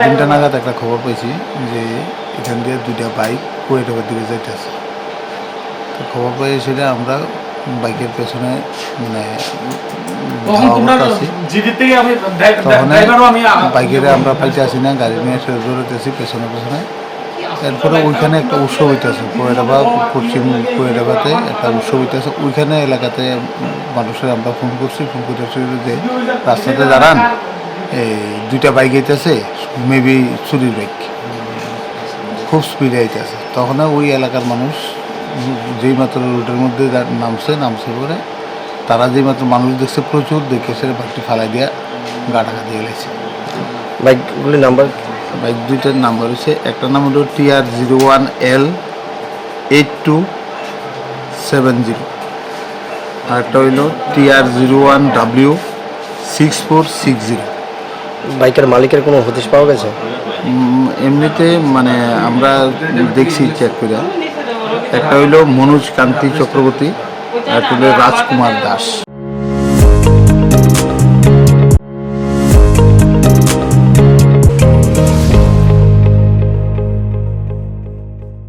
3টা নাগাদ একটা খবর পেয়েছি যে এখান দিয়ে 2টা বাইক কুয়েটাবার দিকে যাইতেছে। তো খবর পেয়ে সেটা আমরা বাইকের পেছনে মানে বাইকের আমরা পাইতে আসি না, গাড়ি নিয়ে দৌড়াইতেছি পেছনে পেছনে। এরপরে ওইখানে একটা উৎসব হইতেছে কুয়েটাবা, পশ্চিম কুয়েটাবাতে একটা উৎসব হইতেছে। ওইখানে এলাকাতে মানুষের আমরা ফোন করছি, ফোন করতেছি যে রাস্তাতে দাঁড়ান, এই 2টা বাইক আইতেছে, মেবি চুরির বাইক, খুব স্পিডে আইতেছে। তখন ওই এলাকার মানুষ যেই মাত্র রোডের মধ্যে নামছে পরে তারা যেই মাত্র মানুষ দেখছে প্রচুর, দেখে সে বাইকটি ফালাই দিয়ে গা ঢাকা দিয়ে গেছে। বাইকগুলির নাম্বার? বাইক 2টার নাম্বার হচ্ছে, একটা নাম হলো TR01L8270, আর একটা হইল TR01W6460। বাইকের মালিকের কোনো হদিশ পাওয়া গেছে? এমনিতে মানে আমরা দেখছি চেক করে, একটা হইল মনোজ কান্তি চক্রবর্তী, আর একটা হইল রাজকুমার দাস।